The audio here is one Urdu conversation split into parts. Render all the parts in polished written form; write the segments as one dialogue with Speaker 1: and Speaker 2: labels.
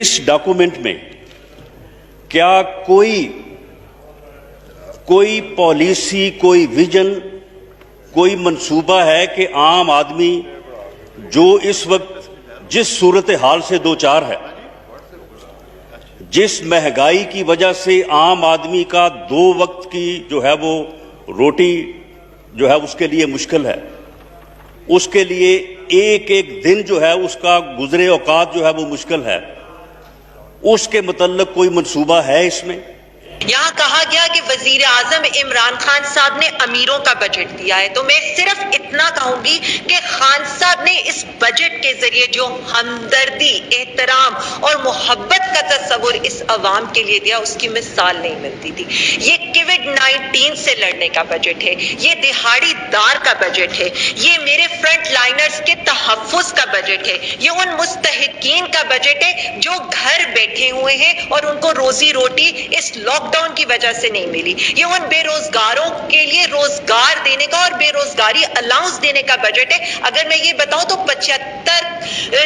Speaker 1: اس ڈاکومنٹ میں کیا کوئی پالیسی، کوئی ویژن، کوئی منصوبہ ہے کہ عام آدمی جو اس وقت جس صورتحال سے دوچار ہے، جس مہنگائی کی وجہ سے عام آدمی کا 2 وقت کی جو ہے وہ روٹی جو ہے اس کے لیے مشکل ہے، اس کے لیے ایک دن جو ہے اس کا گزرے اوقات جو ہے وہ مشکل ہے، اس کے متعلق کوئی منصوبہ ہے اس میں؟
Speaker 2: یہاں کہا گیا کہ وزیر اعظم عمران خان صاحب نے امیروں کا بجٹ دیا ہے، تو میں صرف اتنا کہوں گی کہ خان صاحب نے اس بجٹ کے ذریعے جو ہمدردی، احترام اور محبت کا تصور اس عوام کے لیے دیا، اس کی مثال نہیں ملتی تھی۔ یہ کووڈ-19 سے لڑنے کا بجٹ ہے، یہ دہاڑی دار کا بجٹ ہے، یہ میرے فرنٹ لائنرز کے تحفظ کا بجٹ ہے، یہ ان مستحقین کا بجٹ ہے جو گھر بیٹھے ہوئے ہیں اور ان کو روزی روٹی اس لاک ڈاؤن کی وجہ سے نہیں ملی، یہ ان بے روزگاروں کے لیے روزگار دینے کا اور بے روزگاری الاؤنس دینے کا بجٹ ہے۔ اگر میں یہ بتاؤں تو 75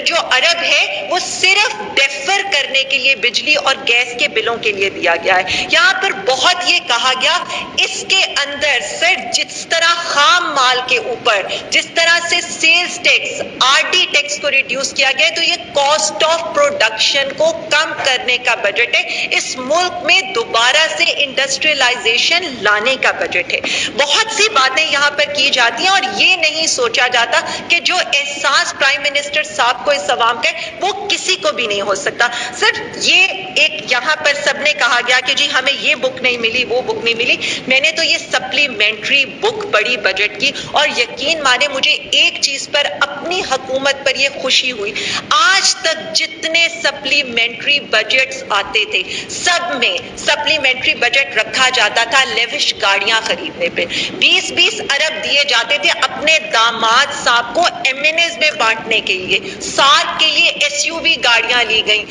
Speaker 2: جو ارب ہے وہ صرف ڈیفر کرنے کے لیے بجلی اور گیس کے بلوں کے لیے دیا گیا ہے۔ یہاں پر بہت یہ کہا گیا، اس کے اندر سر جس طرح خام مال کے اوپر جس طرح سے sales tax, R D tax کو ریڈیوس کیا گیا ہے، تو یہ کاسٹ آف پروڈکشن کو کم کرنے کا بجٹ ہے، اس ملک میں دوبارہ سے انڈسٹریلائزیشن لانے کا بجٹ ہے۔ بہت سی باتیں یہاں پر کی جاتی ہیں اور یہ نہیں سوچا جاتا کہ جو احساس پرائم منسٹر صاحب کو اس عوام کا ہے وہ کسی کو بھی نہیں ہو سکتا۔ صرف یہ ایک یہاں پر سب نے کہا گیا کہ جی ہمیں یہ بک نہیں ملی، وہ بک نہیں ملی، میں نے تو یہ سپلیمنٹری بک پڑھی بجٹ کی، اور یقین مانے مجھے ایک چیز پر اپنی حکومت پر یہ خوشی ہوئی، آج تک جتنے سپلیمنٹری بجٹس آتے تھے سب میں سپلیمنٹری بجٹ رکھا جاتا تھا لیوش گاڑیاں خریدنے پہ، 20-20 ارب دیے جاتے تھے اپنے داماد صاحب کو ایمینز میں بانٹنے کے لیے، سارک کے لیے SUV گاڑیاں لی گئیں،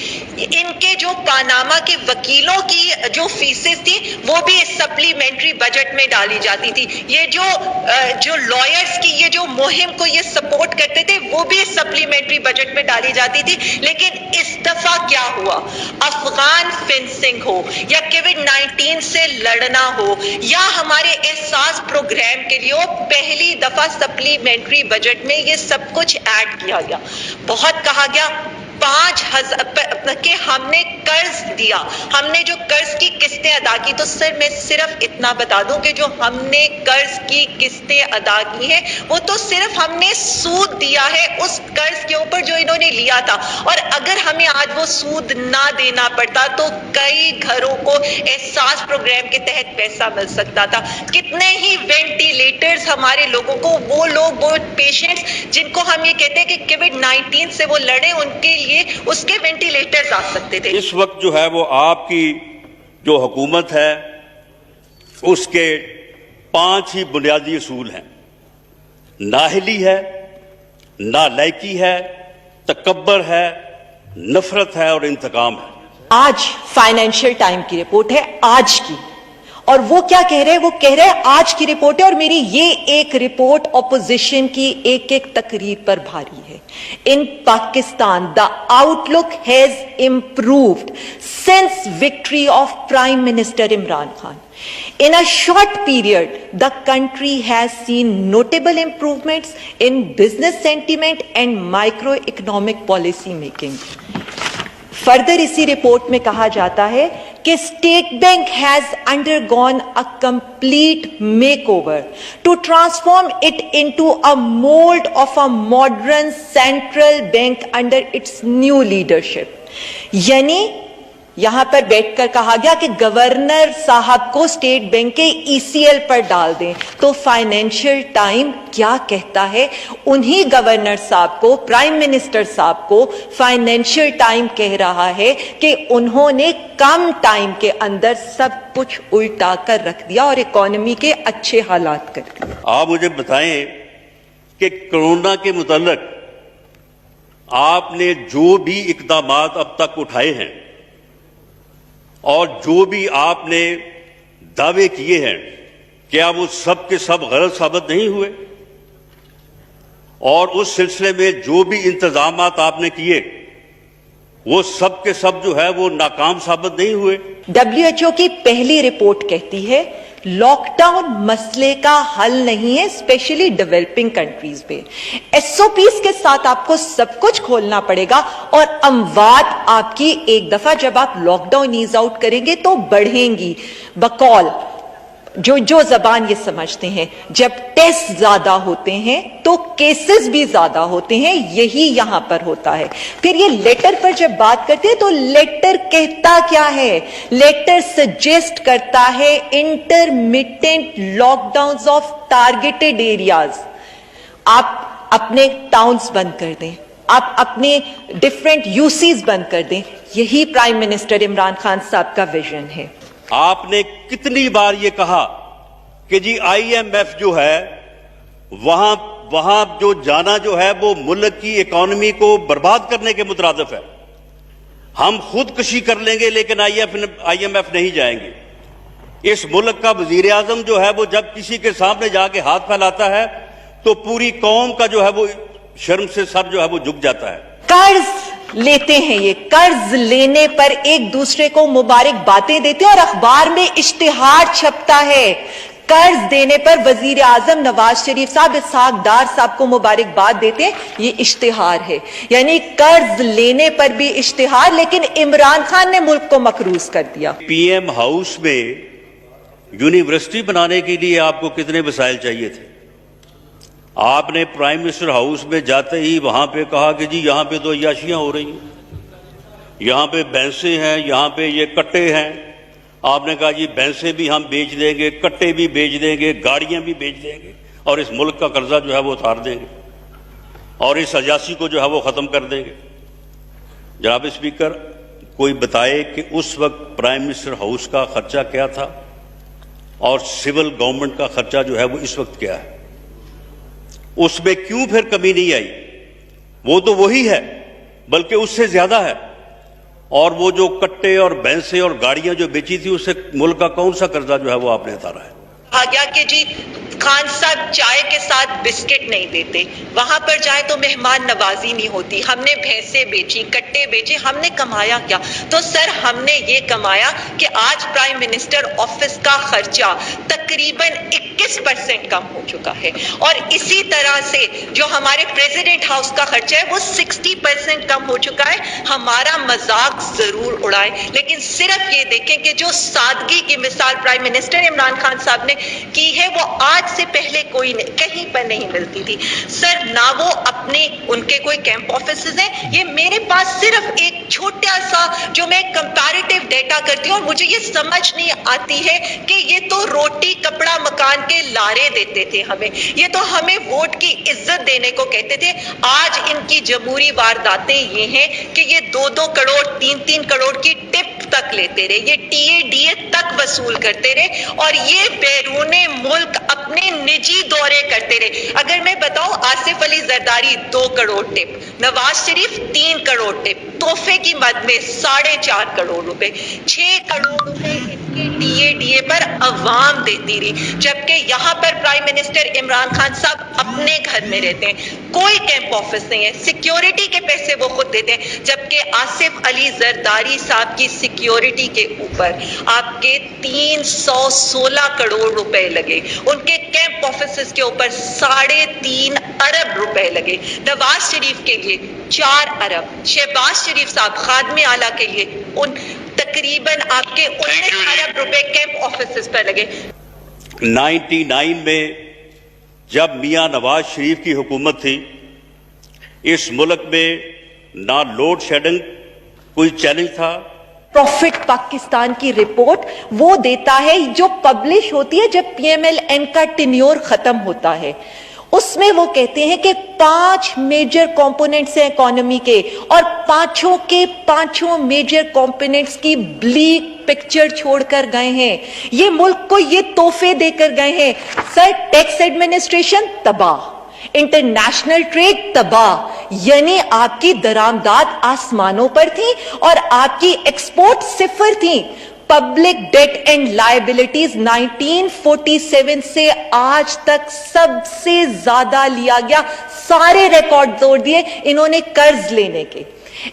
Speaker 2: ان کے جو پاناما کے وکیلوں کی جو فیسز تھی وہ بھی اس سپلیمنٹری بجٹ میں ڈالی جاتی تھی، یہ جو لائرز کی یہ جو مہم کو یہ سپورٹ کرتے تھے وہ بھی اس سپلیمنٹری بجٹ میں ڈالی جاتی تھی۔ لیکن اس دفعہ کیا ہوا، افغان فینسنگ ہو یا کووڈ-19 سے لڑنا ہو یا ہمارے احساس پروگرام کے لیے ہو، پہلی دفعہ سپلیمنٹری بجٹ میں یہ سب کچھ ایڈ کیا گیا۔ بہت کہا گیا 5,000 کہ ہم نے قرض دیا، ہم نے جو قرض کی قسطیں ادا کی، تو سر میں صرف اتنا بتا دوں کہ جو ہم نے قرض کی قسطیں ادا کی ہیں وہ تو صرف ہم نے سود دیا ہے اس قرض کے اوپر جو انہوں نے لیا تھا، اور اگر ہمیں آج وہ سود نہ دینا پڑتا تو کئی گھروں کو احساس پروگرام کے تحت پیسہ مل سکتا تھا۔ کتنے ہی وینٹیلیٹرز ہمارے لوگوں کو، وہ لوگ، وہ پیشنٹس جن کو ہم یہ کہتے ہیں کہ کووڈ-19 سے وہ لڑیں، ان کے لیے اس کے وینٹیلیٹرز آ سکتے تھے۔
Speaker 1: اس وقت جو ہے وہ آپ کی جو حکومت ہے اس کے 5 ہی بنیادی اصول ہیں: نااہلی ہے، نالائکی ہے، تکبر ہے، نفرت ہے اور انتقام ہے۔
Speaker 3: آج فائنینشیل ٹائم کی رپورٹ ہے، آج کی، اور وہ کیا کہہ رہے ہیں؟ وہ کہہ رہے ہیں آج کی رپورٹ ہے، اور میری یہ ایک رپورٹ اپوزیشن کی ایک تقریر پر بھاری ہے۔ In Pakistan, the outlook has improved since victory of Prime Minister Imran Khan. In a short period, the country has seen notable improvements in business sentiment and microeconomic policy making. Further اسی رپورٹ میں کہا جاتا ہے کہ state bank has undergone a complete makeover to transform it into a mould of a modern central bank under its new leadership. یعنی یہاں پر بیٹھ کر کہا گیا کہ گورنر صاحب کو اسٹیٹ بینک کے ECL پر ڈال دیں، تو فائنینشیل ٹائم کیا کہتا ہے؟ انہی گورنر صاحب کو، پرائم منسٹر صاحب کو فائنینشیل ٹائم کہہ رہا ہے کہ انہوں نے کم ٹائم کے اندر سب کچھ الٹا کر رکھ دیا اور اکانومی کے اچھے حالات کر دیے۔
Speaker 1: آپ مجھے بتائیں کہ کرونا کے متعلق آپ نے جو بھی اقدامات اب تک اٹھائے ہیں اور جو بھی آپ نے دعوے کیے ہیں، کیا وہ سب کے سب غلط ثابت نہیں ہوئے؟ اور اس سلسلے میں جو بھی انتظامات آپ نے کیے وہ سب کے سب جو ہے وہ ناکام ثابت نہیں ہوئے.
Speaker 3: WHO کی پہلی رپورٹ کہتی ہے لاک ڈاؤن مسئلے کا حل نہیں ہے، اسپیشلی ڈیولپنگ کنٹریز میں. SOPs کے ساتھ آپ کو سب کچھ کھولنا پڑے گا، اور اموات آپ کی ایک دفعہ جب آپ لاک ڈاؤن ایز آؤٹ کریں گے تو بڑھیں گی. بقول جو زبان یہ سمجھتے ہیں، جب ٹیسٹ زیادہ ہوتے ہیں تو کیسز بھی زیادہ ہوتے ہیں، یہی یہاں پر ہوتا ہے. پھر یہ لیٹر پر جب بات کرتے ہیں تو لیٹر کہتا کیا ہے؟ لیٹر سجیسٹ کرتا ہے intermittent lockdowns of targeted areas. آپ اپنے ٹاؤنز بند کر دیں، آپ اپنے ڈفرینٹ یوسیز بند کر دیں. یہی پرائم منسٹر عمران خان صاحب کا ویژن ہے.
Speaker 1: آپ نے کتنی بار یہ کہا کہ جی IMF جو ہے وہاں جو جانا جو ہے وہ ملک کی اکانومی کو برباد کرنے کے مترادف ہے. ہم خود کشی کر لیں گے لیکن IMF نہیں جائیں گے. اس ملک کا وزیر اعظم جو ہے وہ جب کسی کے سامنے جا کے ہاتھ پھیلاتا ہے تو پوری قوم کا جو ہے وہ شرم سے سر جو ہے وہ جھک جاتا ہے.
Speaker 3: قرض لیتے ہیں، یہ قرض لینے پر ایک دوسرے کو مبارک باتیں دیتے ہیں اور اخبار میں اشتہار چھپتا ہے. قرض دینے پر وزیر اعظم نواز شریف صاحب اسحاق ڈار صاحب کو مبارکباد دیتے ہیں، یہ اشتہار ہے. یعنی قرض لینے پر بھی اشتہار، لیکن عمران خان نے ملک کو مقروض کر دیا.
Speaker 1: PM ہاؤس میں یونیورسٹی بنانے کے لیے آپ کو کتنے وسائل چاہیے تھے؟ آپ نے پرائم منسٹر ہاؤس میں جاتے ہی وہاں پہ کہا کہ جی یہاں پہ تو عیاشیاں ہو رہی ہیں، یہاں پہ بھینسیں ہیں، یہاں پہ یہ کٹے ہیں. آپ نے کہا جی بھینسیں بھی ہم بیچ دیں گے، کٹے بھی بیچ دیں گے، گاڑیاں بھی بیچ دیں گے، اور اس ملک کا قرضہ جو ہے وہ اتار دیں گے اور اس عیاشی کو جو ہے وہ ختم کر دیں گے. جناب اسپیکر، کوئی بتائے کہ اس وقت پرائم منسٹر ہاؤس کا خرچہ کیا تھا اور سول گورنمنٹ کا خرچہ جو ہے وہ اس وقت کیا ہے؟ اس میں کیوں پھر کمی نہیں آئی؟ وہ تو وہی ہے بلکہ اس سے زیادہ ہے. اور وہ جو کٹے اور بھینسیں اور گاڑیاں جو بیچی تھی اس سے ملک کا کون سا قرضہ جو ہے وہ آپ نے اتارا ہے؟
Speaker 2: کہا گیا کہ جی خان صاحب چائے کے ساتھ بسکٹ نہیں دیتے، وہاں پر جائے تو مہمان نوازی نہیں ہوتی. ہم نے بھینسیں بیچی، کٹے بیچے، ہم نے کمایا کیا؟ تو سر ہم نے یہ کمایا کہ آج پرائم منسٹر آفس کا خرچہ تقریباً 21% کم ہو چکا ہے، اور اسی طرح سے جو ہمارے پریزیڈنٹ ہاؤس کا خرچہ ہے وہ 60% کم ہو چکا ہے. ہمارا مذاق ضرور اڑائیں لیکن صرف یہ دیکھیں کہ جو سادگی کی مثال پرائم منسٹر عمران خان صاحب نے کی ہے وہ آج سے پہلے کوئی کہیں پر نہیں ملتی تھی. سر نہ وہ اپنے ان کے کوئی کیمپ آفیسز ہیں، یہ میرے پاس صرف ایک چھوٹا سا جو میں کمپیریٹیو ڈیٹا کرتی ہوں اور مجھے یہ سمجھ نہیں آتی ہے کہ یہ تو روٹی کپڑا مکان کے لارے دیتے تھے ہمیں، یہ تو ہمیں ووٹ کی عزت دینے کو کہتے تھے. آج ان کی جمہوری وارداتیں یہ ہیں کہ یہ 2-2 کروڑ 3-3 کروڑ کی ٹپ تک لیتے رہے، یہ TADA تک وصول کرتے رہے اور یہ بیرون ملک اپنے نجی دورے کرتے رہے. اگر میں بتاؤں آصف علی زرداری 2 کروڑ ٹپ، نواز شریف 3 کروڑ ٹپ، تحفے کی مد میں 4.5 کروڑ روپے، 6 کروڑ روپے ان کے TADA پر عوام دیتی رہی. جبکہ یہاں پر پرائم منسٹر عمران خان صاحب اپنے گھر میں رہتے ہیں، کوئی کیمپ آفس نہیں ہے، سیکیورٹی کے پیسے وہ خود دیتے ہیں. جبکہ آصف علی زرداری صاحب کی سیکیورٹی کے اوپر آپ کے 316 کروڑ روپے لگے، ان کے کیمپ آفیسز کے اوپر 3.5 ارب روپے لگے. نواز شریف کے لیے 4 ارب، شہباز شریف صاحب خادم اعلیٰ کے لیے ان تقریباً آپ کے 19 ارب روپے کیمپ آفیسز پر لگے.
Speaker 1: 99 میں جب میاں نواز شریف کی حکومت تھی اس ملک میں نہ لوڈ شیڈنگ کوئی چیلنج تھا.
Speaker 3: پروفٹ پاکستان کی رپورٹ وہ دیتا ہے جو پبلش ہوتی ہے جب PMLN کا ٹینیور ختم ہوتا ہے. اس میں وہ کہتے ہیں کہ 5 میجر کمپوننٹس ہیں اکانومی کے، اور پانچوں کے پانچوں میجر کمپوننٹس کی بلیک پکچر چھوڑ کر گئے ہیں. یہ ملک کو یہ تحفے دے کر گئے ہیں. سر ٹیکس ایڈمنسٹریشن تباہ، انٹرنیشنل ٹریڈ تباہ، یعنی آپ کی درآمدات آسمانوں پر تھی اور آپ کی ایکسپورٹ صفر تھی. پبلک ڈیٹ اینڈ لائبلٹیز 1947 سے آج تک سب سے زیادہ لیا گیا، سارے ریکارڈ توڑ دیے انہوں نے قرض لینے کے.